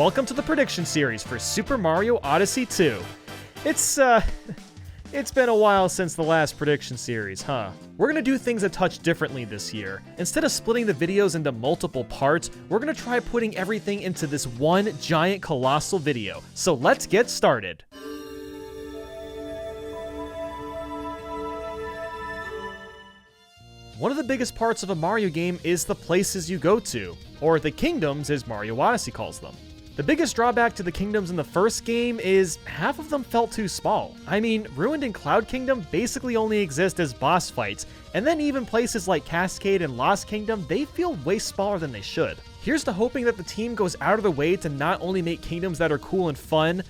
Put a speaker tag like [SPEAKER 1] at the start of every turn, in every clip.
[SPEAKER 1] welcome to the prediction series for Super Mario Odyssey 2. It's been a while since the last prediction series, huh? We're gonna do things a touch differently this year. Instead of splitting the videos into multiple parts, we're gonna try putting everything into this one giant colossal video. So let's get started. One of the biggest parts of a Mario game is the places you go to, or the kingdoms as Mario Odyssey calls them. The biggest drawback to the kingdoms in the first game is half of them felt too small. I mean, Ruined and Cloud Kingdom basically only exist as boss fights, and then even places like Cascade and Lost Kingdom, they feel way smaller than they should. Here's to hoping that the team goes out of their way to not only make kingdoms that are cool and fun,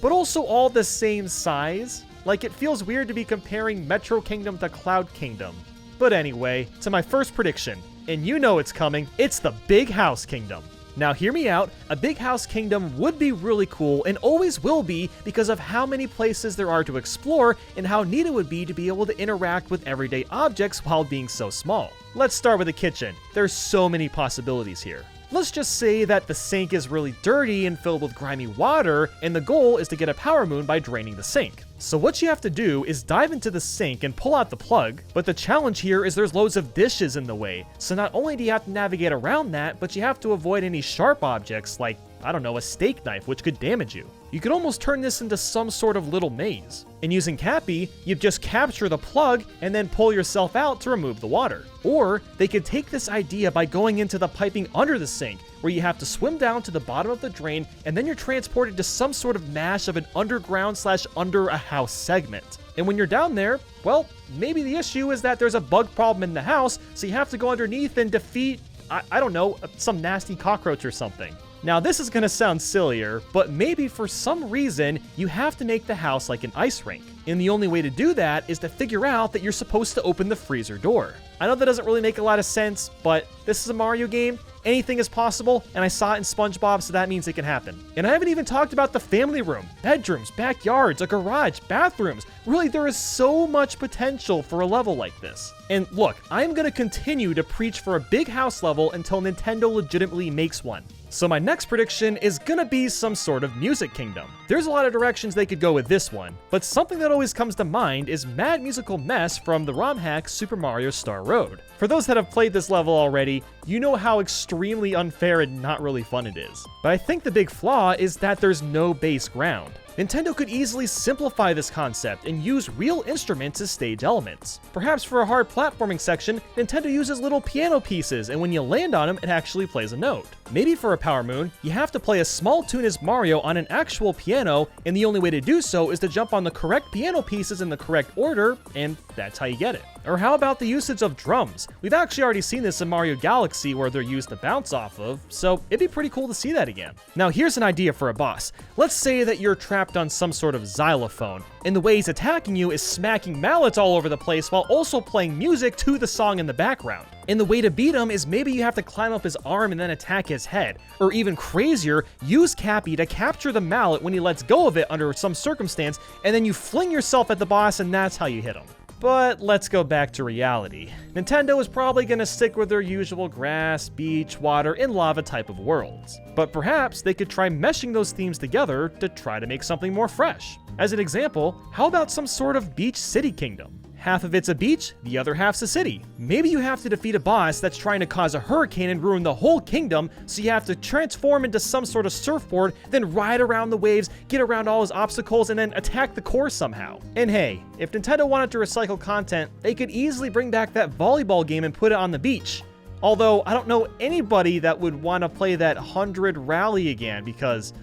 [SPEAKER 1] but also all the same size. Like, it feels weird to be comparing Metro Kingdom to Cloud Kingdom. But anyway, to my first prediction, and you know it's coming, it's the Big House Kingdom. Now hear me out, a Big House Kingdom would be really cool and always will be because of how many places there are to explore and how neat it would be to be able to interact with everyday objects while being so small. Let's start with the kitchen. There's so many possibilities here. Let's just say that the sink is really dirty and filled with grimy water, and the goal is to get a power moon by draining the sink. So what you have to do is dive into the sink and pull out the plug, but the challenge here is there's loads of dishes in the way. So not only do you have to navigate around that, but you have to avoid any sharp objects like, I don't know, a steak knife, which could damage you. You could almost turn this into some sort of little maze. And using Cappy, you just capture the plug and then pull yourself out to remove the water. Or they could take this idea by going into the piping under the sink, where you have to swim down to the bottom of the drain and then you're transported to some sort of mash of an underground/under a house segment. And when you're down there, well, maybe the issue is that there's a bug problem in the house, so you have to go underneath and defeat, I don't know, some nasty cockroach or something. Now this is gonna sound sillier, but maybe for some reason you have to make the house like an ice rink. And the only way to do that is to figure out that you're supposed to open the freezer door. I know that doesn't really make a lot of sense, but this is a Mario game. Anything is possible, and I saw it in SpongeBob, so that means it can happen. And I haven't even talked about the family room, bedrooms, backyards, a garage, bathrooms. Really, there is so much potential for a level like this. And look, I'm gonna continue to preach for a big house level until Nintendo legitimately makes one. So my next prediction is gonna be some sort of music kingdom. There's a lot of directions they could go with this one, but something that always comes to mind is Mad Musical Mess from the ROM hack Super Mario Star Road. For those that have played this level already, you know how extremely unfair and not really fun it is. But I think the big flaw is that there's no base ground. Nintendo could easily simplify this concept and use real instruments as stage elements. Perhaps for a hard platforming section, Nintendo uses little piano pieces, and when you land on them, it actually plays a note. Maybe for a Power Moon, you have to play a small tune as Mario on an actual piano, and the only way to do so is to jump on the correct piano pieces in the correct order, and that's how you get it. Or how about the usage of drums? We've actually already seen this in Mario Galaxy where they're used to bounce off of, so it'd be pretty cool to see that again. Now here's an idea for a boss. Let's say that you're trapped on some sort of xylophone, and the way he's attacking you is smacking mallets all over the place while also playing music to the song in the background. And the way to beat him is maybe you have to climb up his arm and then attack his head. Or even crazier, use Cappy to capture the mallet when he lets go of it under some circumstance, and then you fling yourself at the boss and that's how you hit him. But let's go back to reality. Nintendo is probably going to stick with their usual grass, beach, water, and lava type of worlds. But perhaps they could try meshing those themes together to try to make something more fresh. As an example, how about some sort of beach city kingdom? Half of it's a beach, the other half's a city. Maybe you have to defeat a boss that's trying to cause a hurricane and ruin the whole kingdom, so you have to transform into some sort of surfboard, then ride around the waves, get around all his obstacles, and then attack the core somehow. And hey, if Nintendo wanted to recycle content, they could easily bring back that volleyball game and put it on the beach. Although, I don't know anybody that would want to play that 100 rally again because,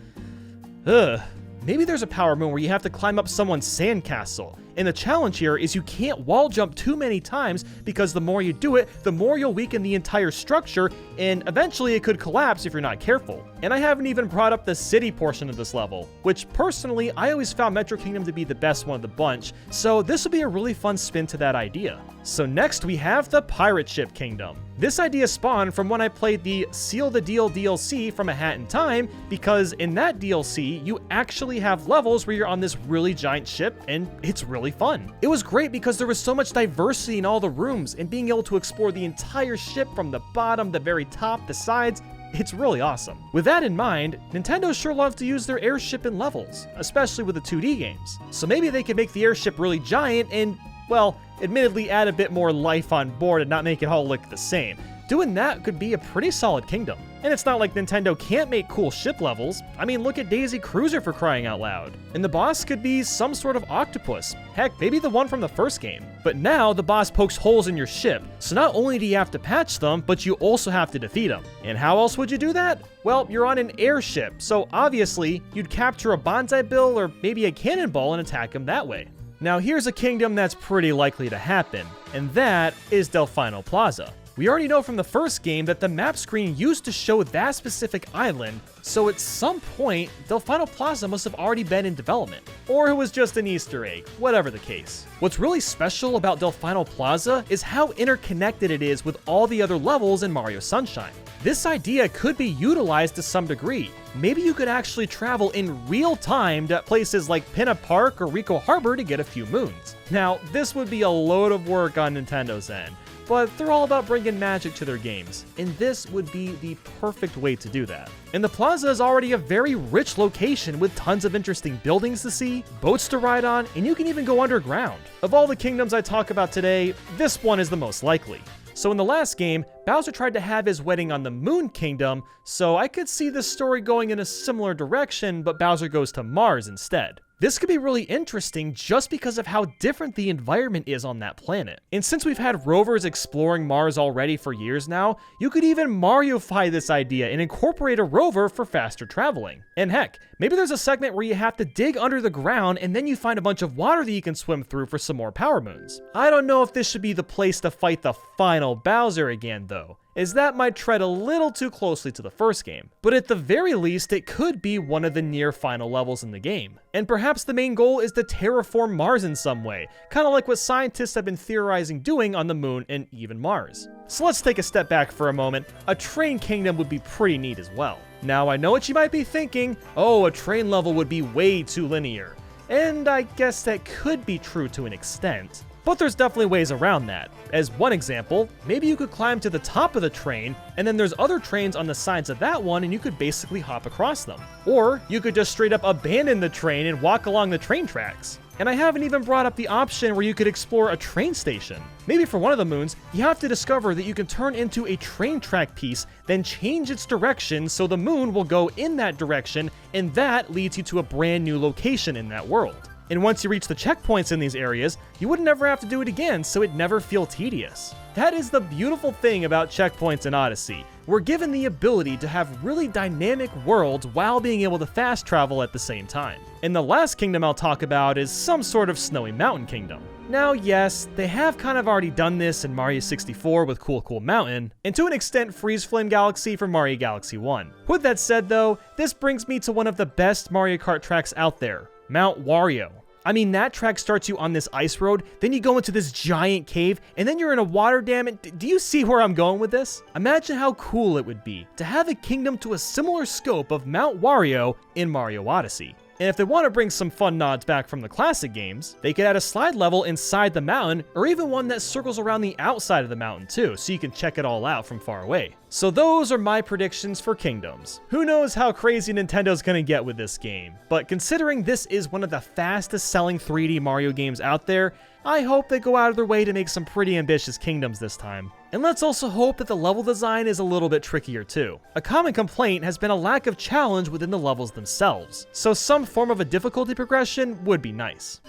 [SPEAKER 1] maybe there's a Power Moon where you have to climb up someone's sandcastle. And the challenge here is you can't wall jump too many times because the more you do it, the more you'll weaken the entire structure, and eventually it could collapse if you're not careful. And I haven't even brought up the city portion of this level, which personally I always found Metro Kingdom to be the best one of the bunch, so this would be a really fun spin to that idea. So next we have the Pirate Ship Kingdom. This idea spawned from when I played the Seal the Deal DLC from A Hat in Time, because in that DLC, you actually have levels where you're on this really giant ship, and it's really fun. It was great because there was so much diversity in all the rooms, and being able to explore the entire ship from the bottom, the very top, the sides, It's really awesome. With that in mind, Nintendo sure loves to use their airship in levels, especially with the 2D games. So maybe they can make the airship really giant and, well, admittedly add a bit more life on board and not make it all look the same. Doing that could be a pretty solid kingdom. And it's not like Nintendo can't make cool ship levels. I mean, look at Daisy Cruiser for crying out loud. And the boss could be some sort of octopus. Heck, maybe the one from the first game. But now the boss pokes holes in your ship, so not only do you have to patch them, but you also have to defeat them. And how else would you do that? Well, you're on an airship, so obviously you'd capture a bonsai bill or maybe a cannonball and attack him that way. Now here's a kingdom that's pretty likely to happen, and that is Delfino Plaza. We already know from the first game that the map screen used to show that specific island, so at some point, Delfino Plaza must have already been in development. Or it was just an Easter egg, whatever the case. What's really special about Delfino Plaza is how interconnected it is with all the other levels in Mario Sunshine. This idea could be utilized to some degree. Maybe you could actually travel in real time to places like Pinna Park or Rico Harbor to get a few moons. Now, this would be a load of work on Nintendo's end, but they're all about bringing magic to their games, and this would be the perfect way to do that. And the plaza is already a very rich location with tons of interesting buildings to see, boats to ride on, and you can even go underground. Of all the kingdoms I talk about today, this one is the most likely. So in the last game, Bowser tried to have his wedding on the Moon Kingdom, so I could see this story going in a similar direction, but Bowser goes to Mars instead. This could be really interesting just because of how different the environment is on that planet. And since we've had rovers exploring Mars already for years now, you could even Mario-fy this idea and incorporate a rover for faster traveling. And heck, maybe there's a segment where you have to dig under the ground and then you find a bunch of water that you can swim through for some more power moons. I don't know if this should be the place to fight the final Bowser again though, as that might tread a little too closely to the first game. But at the very least, it could be one of the near final levels in the game. And perhaps the main goal is to terraform Mars in some way, kind of like what scientists have been theorizing doing on the Moon and even Mars. So let's take a step back for a moment. A train kingdom would be pretty neat as well. Now I know what you might be thinking, oh, a train level would be way too linear. And I guess that could be true to an extent. But there's definitely ways around that. As one example, maybe you could climb to the top of the train, and then there's other trains on the sides of that one, and you could basically hop across them. Or you could just straight up abandon the train and walk along the train tracks. And I haven't even brought up the option where you could explore a train station. Maybe for one of the moons, you have to discover that you can turn into a train track piece, then change its direction so the moon will go in that direction, and that leads you to a brand new location in that world. And once you reach the checkpoints in these areas, you would never have to do it again, so it'd never feel tedious. That is the beautiful thing about checkpoints in Odyssey. We're given the ability to have really dynamic worlds while being able to fast travel at the same time. And the last kingdom I'll talk about is some sort of snowy mountain kingdom. Now yes, they have kind of already done this in Mario 64 with Cool Cool Mountain, and to an extent Freeze Flame Galaxy for Mario Galaxy 1. With that said though, this brings me to one of the best Mario Kart tracks out there, Mount Wario. I mean, that track starts you on this ice road, then you go into this giant cave, and then you're in a water dam. Do you see where I'm going with this? Imagine how cool it would be to have a kingdom to a similar scope of Mount Wario in Mario Odyssey. And if they want to bring some fun nods back from the classic games, they could add a slide level inside the mountain, or even one that circles around the outside of the mountain too, so you can check it all out from far away. So those are my predictions for kingdoms. Who knows how crazy Nintendo's gonna get with this game, but considering this is one of the fastest selling 3D Mario games out there, I hope they go out of their way to make some pretty ambitious kingdoms this time. And let's also hope that the level design is a little bit trickier too. A common complaint has been a lack of challenge within the levels themselves, so some form of a difficulty progression would be nice.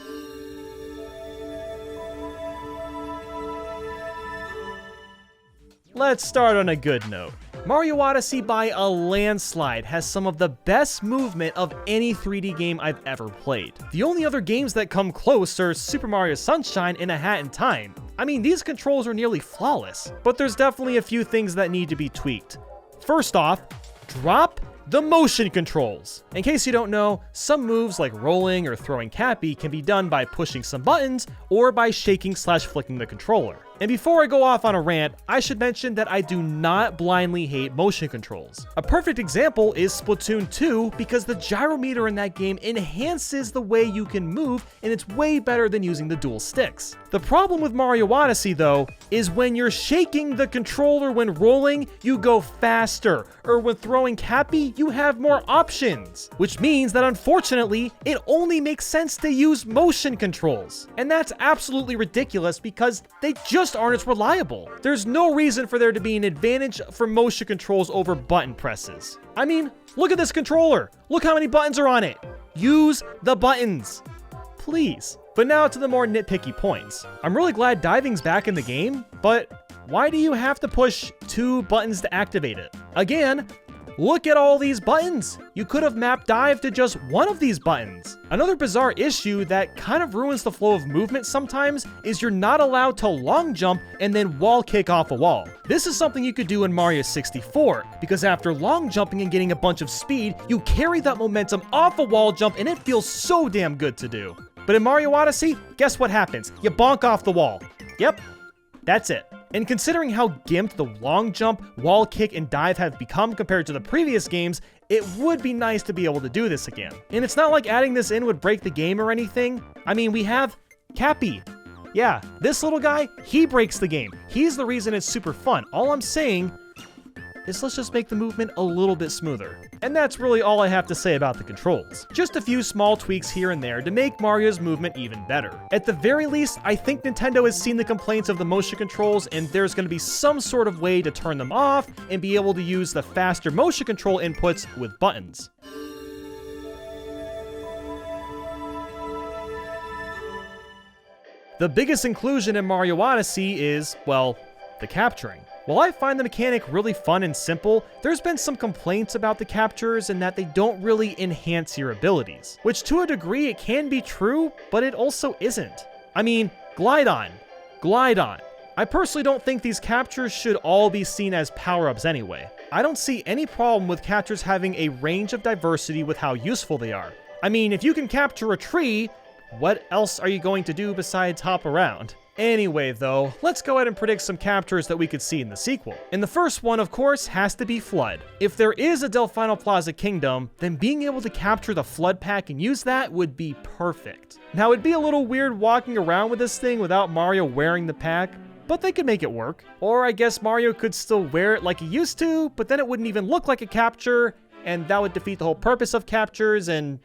[SPEAKER 1] Let's start on a good note. Mario Odyssey by a landslide has some of the best movement of any 3D game I've ever played. The only other games that come close are Super Mario Sunshine and A Hat in Time. I mean, these controls are nearly flawless, but there's definitely a few things that need to be tweaked. First off, drop the motion controls. In case you don't know, some moves like rolling or throwing Cappy can be done by pushing some buttons or by shaking/flicking the controller. And before I go off on a rant, I should mention that I do not blindly hate motion controls. A perfect example is Splatoon 2 because the gyrometer in that game enhances the way you can move, and it's way better than using the dual sticks. The problem with Mario Odyssey, though, is when you're shaking the controller when rolling, you go faster, or when throwing Cappy, you have more options, which means that unfortunately, it only makes sense to use motion controls. And that's absolutely ridiculous because they just aren't as reliable. There's no reason for there to be an advantage for motion controls over button presses. I mean, look at this controller. Look how many buttons are on it. Use the buttons, please. But now to the more nitpicky points. I'm really glad diving's back in the game, but why do you have to push 2 buttons to activate it? Again, look at all these buttons. You could have mapped dive to just one of these buttons. Another bizarre issue that kind of ruins the flow of movement sometimes is you're not allowed to long jump and then wall kick off a wall. This is something you could do in Mario 64, because after long jumping and getting a bunch of speed, you carry that momentum off a wall jump and it feels so damn good to do. But in Mario Odyssey, guess what happens? You bonk off the wall. Yep, that's it. And considering how gimped the long jump, wall kick, and dive have become compared to the previous games, it would be nice to be able to do this again. And it's not like adding this in would break the game or anything. I mean, we have Cappy. Yeah, this little guy, he breaks the game. He's the reason it's super fun. All I'm saying is let's just make the movement a little bit smoother. And that's really all I have to say about the controls. Just a few small tweaks here and there to make Mario's movement even better. At the very least, I think Nintendo has seen the complaints of the motion controls, and there's going to be some sort of way to turn them off and be able to use the faster motion control inputs with buttons. The biggest inclusion in Mario Odyssey is, well, the capturing. While I find the mechanic really fun and simple, there's been some complaints about the captures and that they don't really enhance your abilities. Which to a degree it can be true, but it also isn't. I mean, glide on. I personally don't think these captures should all be seen as power-ups anyway. I don't see any problem with captures having a range of diversity with how useful they are. I mean, if you can capture a tree, what else are you going to do besides hop around? Anyway though, let's go ahead and predict some captures that we could see in the sequel. And the first one, of course, has to be Flood. If there is a Delfino Plaza Kingdom, then being able to capture the Flood Pack and use that would be perfect. Now it'd be a little weird walking around with this thing without Mario wearing the pack, but they could make it work. Or I guess Mario could still wear it like he used to, but then it wouldn't even look like a capture, and that would defeat the whole purpose of captures, and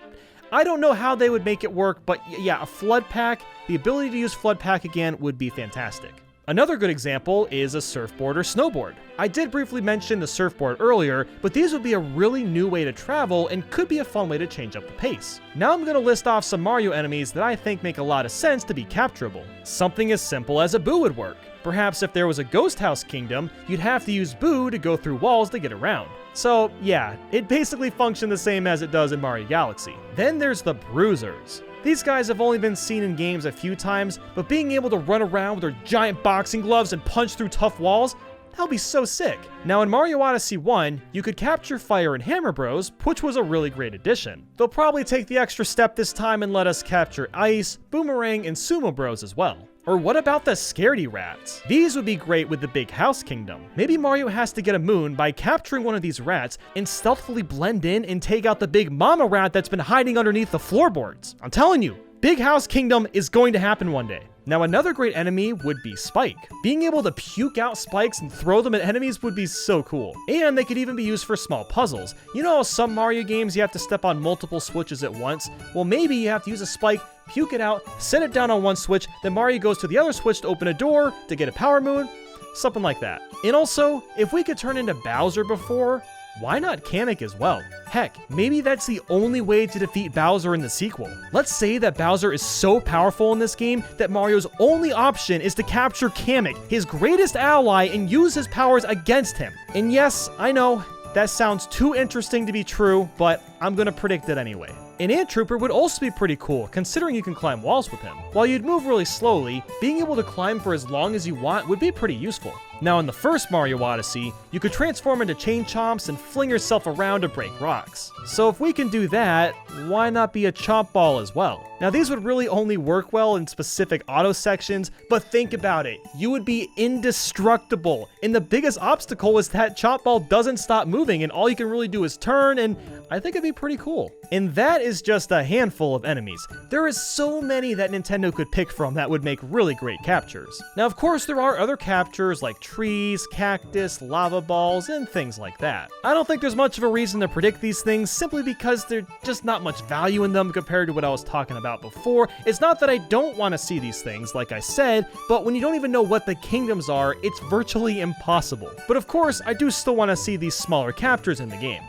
[SPEAKER 1] I don't know how they would make it work, but yeah, a Flood Pack, the ability to use Flood Pack again would be fantastic. Another good example is a surfboard or snowboard. I did briefly mention the surfboard earlier, but these would be a really new way to travel and could be a fun way to change up the pace. Now I'm going to list off some Mario enemies that I think make a lot of sense to be capturable. Something as simple as a Boo would work. Perhaps if there was a Ghost House Kingdom, you'd have to use Boo to go through walls to get around. So yeah, it basically functions the same as it does in Mario Galaxy. Then there's the Bruisers. These guys have only been seen in games a few times, but being able to run around with their giant boxing gloves and punch through tough walls, that'll be so sick. Now in Mario Odyssey 1, you could capture Fire and Hammer Bros, which was a really great addition. They'll probably take the extra step this time and let us capture Ice, Boomerang, and Sumo Bros as well. Or what about the Scaredy Rats? These would be great with the Big House Kingdom. Maybe Mario has to get a moon by capturing one of these rats and stealthily blend in and take out the big mama rat that's been hiding underneath the floorboards. I'm telling you, Big House Kingdom is going to happen one day. Now another great enemy would be Spike. Being able to puke out spikes and throw them at enemies would be so cool. And they could even be used for small puzzles. You know, some Mario games you have to step on multiple switches at once? Well, maybe you have to use a spike, puke it out, set it down on one switch, then Mario goes to the other switch to open a door to get a power moon, something like that. And also, if we could turn into Bowser before, why not Kamek as well? Heck, maybe that's the only way to defeat Bowser in the sequel. Let's say that Bowser is so powerful in this game that Mario's only option is to capture Kamek, his greatest ally, and use his powers against him. And yes, I know, that sounds too interesting to be true, but I'm gonna predict it anyway. An Ant Trooper would also be pretty cool, considering you can climb walls with him. While you'd move really slowly, being able to climb for as long as you want would be pretty useful. Now in the first Mario Odyssey, you could transform into Chain Chomps and fling yourself around to break rocks. So if we can do that, why not be a Chomp Ball as well? Now these would really only work well in specific auto sections, but think about it, you would be indestructible, and the biggest obstacle is that Chomp Ball doesn't stop moving and all you can really do is turn, and I think it'd be pretty cool. And that is just a handful of enemies. There is so many that Nintendo could pick from that would make really great captures. Now of course there are other captures like trees, cactus, lava balls, and things like that. I don't think there's much of a reason to predict these things simply because there's just not much value in them compared to what I was talking about before. It's not that I don't want to see these things, like I said, but when you don't even know what the kingdoms are, it's virtually impossible. But of course, I do still want to see these smaller captures in the game.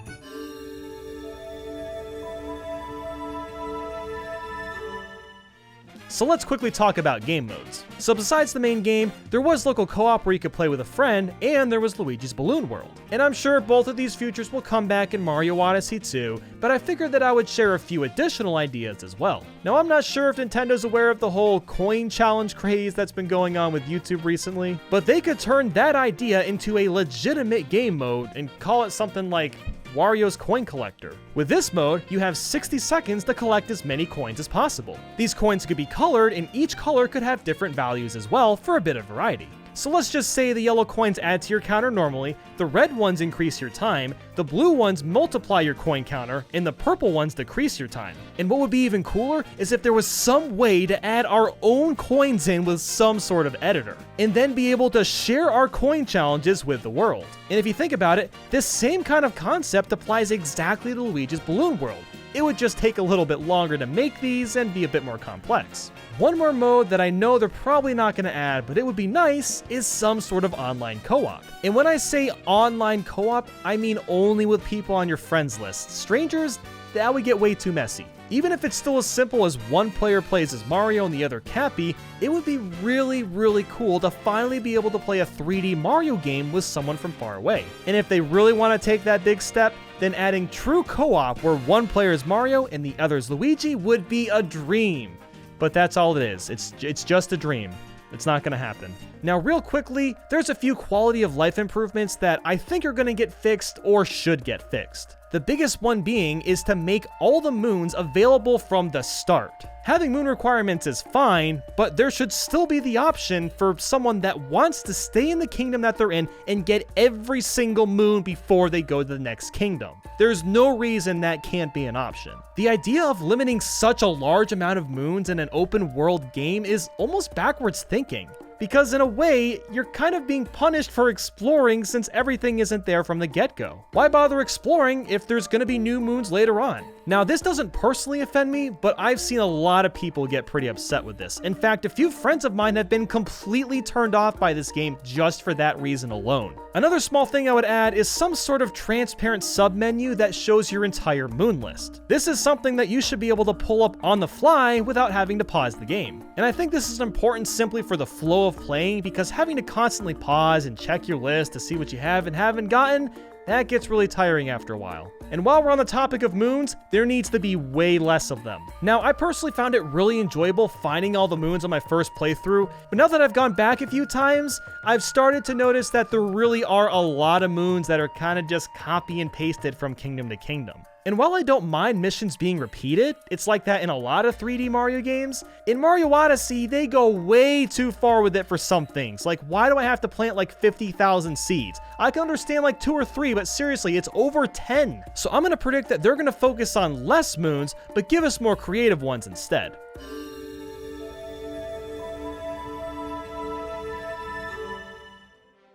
[SPEAKER 1] So let's quickly talk about game modes. So besides the main game, there was local co-op where you could play with a friend, and there was Luigi's Balloon World. And I'm sure both of these features will come back in Mario Odyssey 2, but I figured that I would share a few additional ideas as well. Now I'm not sure if Nintendo's aware of the whole coin challenge craze that's been going on with YouTube recently, but they could turn that idea into a legitimate game mode and call it something like Wario's Coin Collector. With this mode, you have 60 seconds to collect as many coins as possible. These coins could be colored, and each color could have different values as well for a bit of variety. So let's just say the yellow coins add to your counter normally, the red ones increase your time, the blue ones multiply your coin counter, and the purple ones decrease your time. And what would be even cooler is if there was some way to add our own coins in with some sort of editor, and then be able to share our coin challenges with the world. And if you think about it, this same kind of concept applies exactly to Luigi's Balloon World. It would just take a little bit longer to make these and be a bit more complex. One more mode that I know they're probably not going to add, but it would be nice, is some sort of online co-op. And when I say online co-op, I mean only with people on your friends list. Strangers, that would get way too messy. Even if it's still as simple as one player plays as Mario and the other Cappy, it would be really cool to finally be able to play a 3D Mario game with someone from far away. And if they really want to take that big step, then adding true co-op where one player is Mario and the other is Luigi would be a dream. But that's all it is. It's just a dream. It's not going to happen. Now, real quickly, there's a few quality of life improvements that I think are going to get fixed or should get fixed. The biggest one being is to make all the moons available from the start. Having moon requirements is fine, but there should still be the option for someone that wants to stay in the kingdom that they're in and get every single moon before they go to the next kingdom. There's no reason that can't be an option. The idea of limiting such a large amount of moons in an open world game is almost backwards thinking. Because in a way, you're kind of being punished for exploring since everything isn't there from the get-go. Why bother exploring if there's going to be new moons later on? Now, this doesn't personally offend me, but I've seen a lot of people get pretty upset with this. In fact, a few friends of mine have been completely turned off by this game just for that reason alone. Another small thing I would add is some sort of transparent sub-menu that shows your entire moon list. This is something that you should be able to pull up on the fly without having to pause the game. And I think this is important simply for the flow of playing, because having to constantly pause and check your list to see what you have and haven't gotten, that gets really tiring after a while. And while we're on the topic of moons, there needs to be way less of them. Now, I personally found it really enjoyable finding all the moons on my first playthrough, but now that I've gone back a few times, I've started to notice that there really are a lot of moons that are kind of just copy and pasted from kingdom to kingdom. And while I don't mind missions being repeated, it's like that in a lot of 3D Mario games, in Mario Odyssey, they go way too far with it for some things. Like, why do I have to plant like 50,000 seeds? I can understand like 2 or 3, but seriously, it's over 10. So I'm gonna predict that they're gonna focus on less moons, but give us more creative ones instead.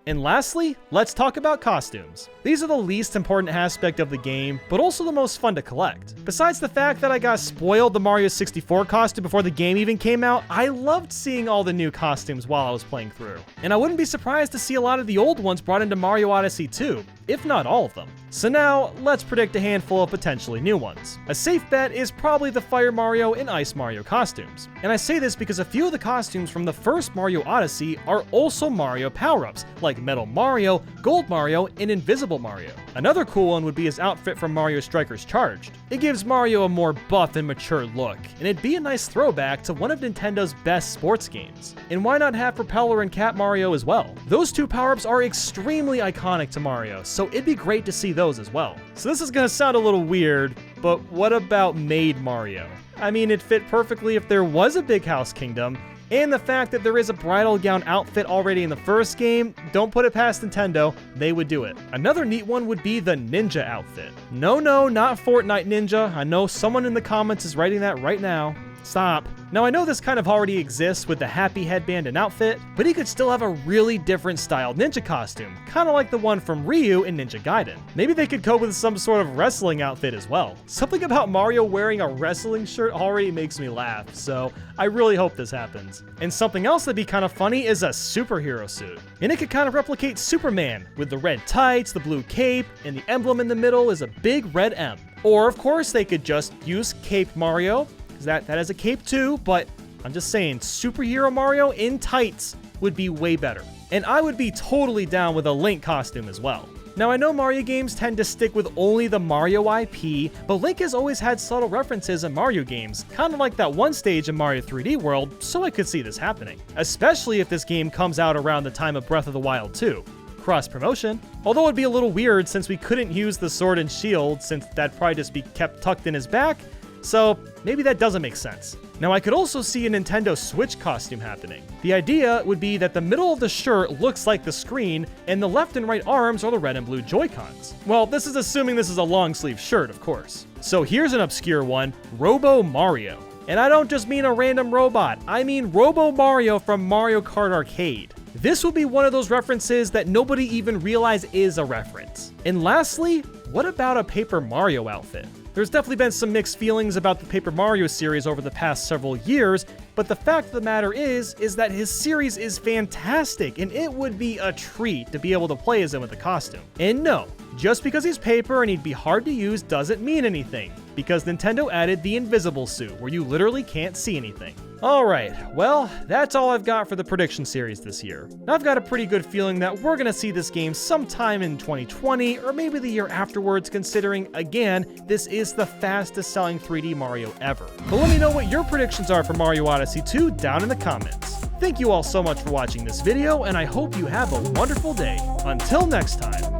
[SPEAKER 1] And lastly, let's talk about costumes. These are the least important aspect of the game, but also the most fun to collect. Besides the fact that I got spoiled the Mario 64 costume before the game even came out, I loved seeing all the new costumes while I was playing through. And I wouldn't be surprised to see a lot of the old ones brought into Mario Odyssey too. if not all of them. So now, let's predict a handful of potentially new ones. A safe bet is probably the Fire Mario and Ice Mario costumes. And I say this because a few of the costumes from the first Mario Odyssey are also Mario power-ups, like Metal Mario, Gold Mario, and Invisible Mario. Another cool one would be his outfit from Mario Strikers Charged. It gives Mario a more buff and mature look, and it'd be a nice throwback to one of Nintendo's best sports games. And why not have Propeller and Cat Mario as well? Those two power-ups are extremely iconic to Mario, so it'd be great to see those as well. So this is gonna sound a little weird, but what about Maid Mario? I mean, it'd fit perfectly if there was a Big House Kingdom, and the fact that there is a bridal gown outfit already in the first game, don't put it past Nintendo, they would do it. Another neat one would be the ninja outfit. No, not Fortnite Ninja. I know someone in the comments is writing that right now. Stop. Now I know this kind of already exists with the happy headband and outfit, but he could still have a really different styled ninja costume, kind of like the one from Ryu in Ninja Gaiden. Maybe they could go with some sort of wrestling outfit as well. Something about Mario wearing a wrestling shirt already makes me laugh, so I really hope this happens. And something else that'd be kind of funny is a superhero suit. And it could kind of replicate Superman, with the red tights, the blue cape, and the emblem in the middle is a big red M. Or of course they could just use Cape Mario, that has a cape too, but I'm just saying, superhero Mario in tights would be way better. And I would be totally down with a Link costume as well. Now I know Mario games tend to stick with only the Mario IP, but Link has always had subtle references in Mario games, kind of like that one stage in Mario 3D World, so I could see this happening. Especially if this game comes out around the time of Breath of the Wild 2. Cross-promotion. Although it'd be a little weird since we couldn't use the sword and shield, since that'd probably just be kept tucked in his back, so maybe that doesn't make sense. Now I could also see a Nintendo Switch costume happening. The idea would be that the middle of the shirt looks like the screen, and the left and right arms are the red and blue Joy-Cons. Well, this is assuming this is a long sleeve shirt, of course. So here's an obscure one, Robo Mario. And I don't just mean a random robot, I mean Robo Mario from Mario Kart Arcade. This would be one of those references that nobody even realizes is a reference. And lastly, what about a Paper Mario outfit? There's definitely been some mixed feelings about the Paper Mario series over the past several years, but the fact of the matter is that his series is fantastic, and it would be a treat to be able to play as him with a costume. And no, just because he's paper and he'd be hard to use doesn't mean anything, because Nintendo added the invisible suit, where you literally can't see anything. Alright, well, that's all I've got for the prediction series this year. I've got a pretty good feeling that we're gonna see this game sometime in 2020, or maybe the year afterwards, considering, again, this is the fastest selling 3D Mario ever. But let me know what your predictions are for Mario Odyssey 2 down in the comments. Thank you all so much for watching this video, and I hope you have a wonderful day. Until next time.